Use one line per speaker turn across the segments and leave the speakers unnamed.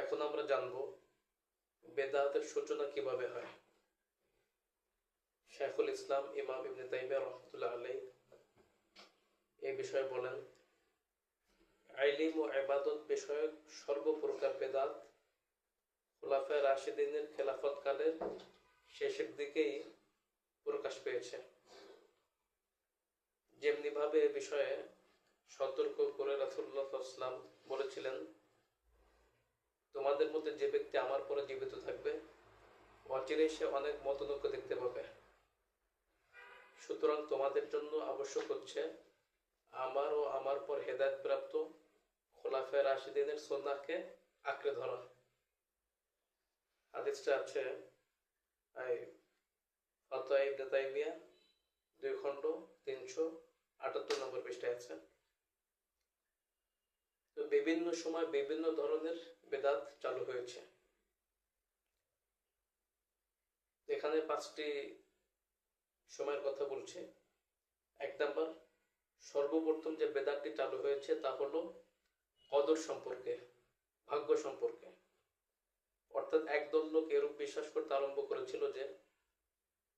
এখন আমরা জানব বেদাতের সূচনা কিভাবে হয়। শাইখুল ইসলাম ইমাম ইবনে তাইমিয়া রাহমাতুল্লাহ আলাইহি এই বিষয়ে বলেন, ইলম ও ইবাদত বিষয়ক সর্বপ্রকার বেদাত খুলাফায়ে রাশিদিনের খেলাফতকালের শেষের দিকেই প্রকাশ পেয়েছে। যেমনিভাবে এ বিষয়ে সতর্ক করে রাসূলুল্লাহ সাল্লাল্লাহু আলাইহি ওয়াসাল্লাম বলেছিলেন, তোমাদের মধ্যে যে ব্যক্তি আমার পরে জীবিত থাকবে অচিরেই সে অনেক মতানৈক্য দেখতে পাবে। সুতরাং তোমাদের জন্য আবশ্যক হচ্ছে আমার ও আমার পর হেদায়েতপ্রাপ্ত খোলাফায়ে রাশিদিনের সুন্নাহকে আঁকড়ে ধরা। হাদিসটা আছে ফাতোয়া ইবনে তাইমিয়া 2 খণ্ড 378 নম্বর পৃষ্ঠায় আছে। তো বিভিন্ন সময় বিভিন্ন ধরনের বেদাত চালু হয়েছে। এখানে 5টি সময়ের কথা বলছি। 1 নাম্বার, সর্বপ্রথম যে বেদাতটি চালু হয়েছে তা হলো কদর সম্পর্কে, ভাগ্য সম্পর্কে। অর্থাৎ একদল লোক এরূপ বিশ্বাস করতে আরম্ভ করেছিল যে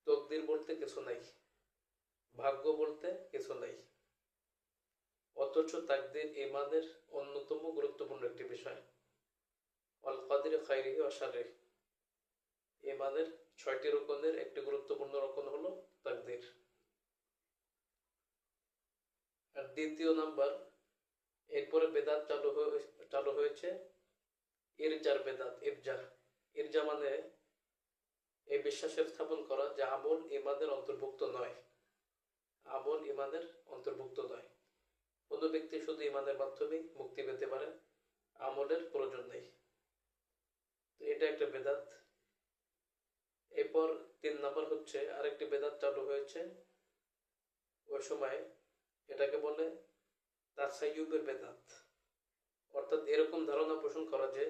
তকদির বলতে কিছু নাই, ভাগ্য বলতে কিছু নাই, অথচ তাকদীর ঈমানের অন্যতম গুরুত্বপূর্ণ একটি বিষয়। আল কদরি খাইরিহি ওয়া শাররিহি, ঈমানের 6টি রুকনের একটি গুরুত্বপূর্ণ রকম হলো তাকদীর। আর 2 নাম্বার, এরপরে বেদাত চালু হয়েছে ইরজার বেদাত। ইরজা মানে এই বিশ্বাসের স্থাপন করা যে আমল ঈমানের অন্তর্ভুক্ত নয়। আমল ঈমানের অন্তর্ভুক্ত নয়। কোনো ব্যক্তি শুধু ঈমানের মাধ্যমেই মুক্তি পেতে পারে, আমলের প্রয়োজন নেই। তো এটা একটা বেদাত। এরপর 3 নাম্বার হচ্ছে আরেকটি বেদাত চালু হয়েছে ওই সময়, এটাকে বলে তাসাইয়ুবের বেদাত। অর্থাৎ এরকম ধারণা পোষণ করা যে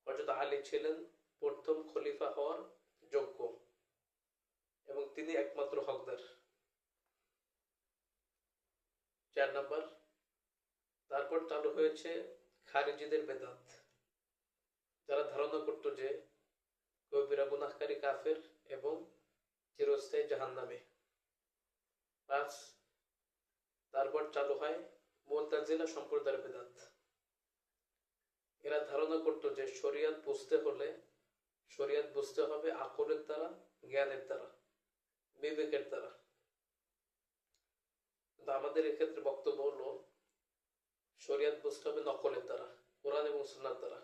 হযরত আলী ছিলেন প্রথম খলিফা হওয়ার যোগ্য এবং তিনি একমাত্র হকদার। 4 নাম্বার, তারপর চালু হয়েছে খারিজিদের বেদাত, যারা ধারণা করত যে কবিরা গুনাহকারী কাফের এবং চিরস্থায়ী জাহান্নামে। 5, তারপর চালু হয় মুতাজিলা সম্প্রদায়ের বেদাত। এরা ধারণা করত যে শরিয়ত বুঝতে হবে আকলের দ্বারা, জ্ঞানের দ্বারা, বিবেকের দ্বারা। কিন্তু আমাদের এক্ষেত্রে বক্তব্য হলো শরিয়ত বুঝতে হবে নকলের দ্বারা, কোরআন এবং সুন্নাহর দ্বারা।